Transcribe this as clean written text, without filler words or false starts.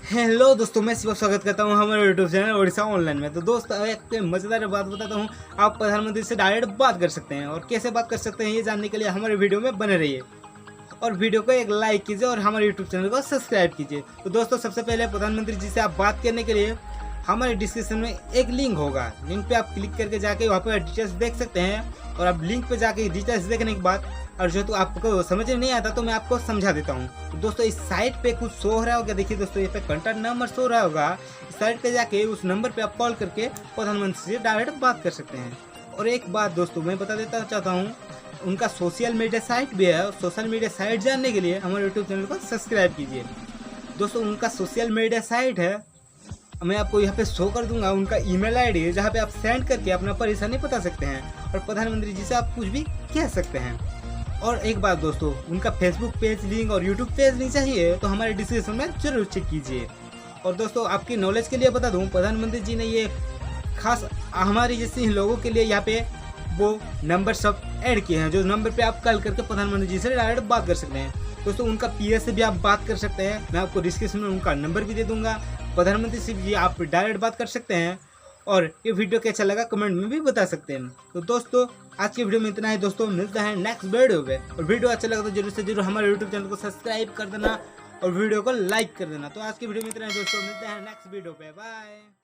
Hello दोस्तों, मैं शिव स्वागत करता हूं हमारे यूट्यूब चैनल ओडिशा ऑनलाइन में। तो दोस्तों एक मजेदार बात बताता हूं, आप प्रधानमंत्री से डायरेक्ट बात कर सकते हैं। और कैसे बात कर सकते हैं ये जानने के लिए हमारे वीडियो में बने रहिए और वीडियो को एक लाइक कीजिए और हमारे यूट्यूब चैनल को सब्सक्राइब कीजिए। तो दोस्तों सबसे पहले प्रधानमंत्री जी से आप बात करने के लिए हमारे डिस्क्रिप्शन में एक लिंक होगा, लिंक पे आप क्लिक करके जाके वहाँ पे डिटेल्स देख सकते हैं। और आप लिंक पे जाके डिटेल्स देखने के बाद और जो तो आपको समझ नहीं आता तो मैं आपको समझा देता हूँ। तो दोस्तों इस साइट पे कुछ शो हो रहा होगा, देखिए दोस्तों ये पे कॉन्टैक्ट नंबर शो हो रहा होगा। इस साइट पे जाके उस नंबर पे आप कॉल करके प्रधानमंत्री से डायरेक्ट बात कर सकते हैं। और एक बात दोस्तों मैं बता देता चाहता हूँ, उनका सोशल मीडिया साइट भी है। और सोशल मीडिया साइट जानने के लिए हमारे यूट्यूब चैनल को सब्सक्राइब कीजिए। दोस्तों उनका सोशल मीडिया साइट है, मैं आपको यहाँ पे शो कर दूंगा। उनका ईमेल आईडी है जहाँ पे आप सेंड करके अपना परेशानी बता सकते हैं और प्रधानमंत्री जी से आप कुछ भी कह सकते हैं। और एक बात दोस्तों, उनका फेसबुक पेज लिंक और यूट्यूब पेज लिंक चाहिए तो हमारे डिस्क्रिप्शन में जरूर चेक कीजिए। और दोस्तों आपकी नॉलेज के लिए बता दूं, प्रधानमंत्री जी ने ये खास हमारी जैसे लोगों के लिए यहाँ पे वो नंबर सब ऐड किए हैं, जो नंबर पे आप कॉल करके प्रधानमंत्री जी से डायरेक्ट बात कर सकते हैं। दोस्तों उनका पीएस से भी आप बात कर सकते हैं, मैं आपको डिस्क्रिप्शन में उनका नंबर भी दे दूंगा। प्रधानमंत्री से भी आप डायरेक्ट बात कर सकते हैं। और ये वीडियो कैसा लगा कमेंट में भी बता सकते हैं। तो दोस्तों आज की वीडियो में इतना ही दोस्तों, मिलता है नेक्स्ट वीडियो पे। और वीडियो अच्छा लगा तो जरूर से जरूर हमारे यूट्यूब चैनल को सब्सक्राइब कर देना और वीडियो को लाइक कर देना। तो आज की वीडियो में इतना ही दोस्तों, मिलते हैं नेक्स्ट वीडियो पे, बाय।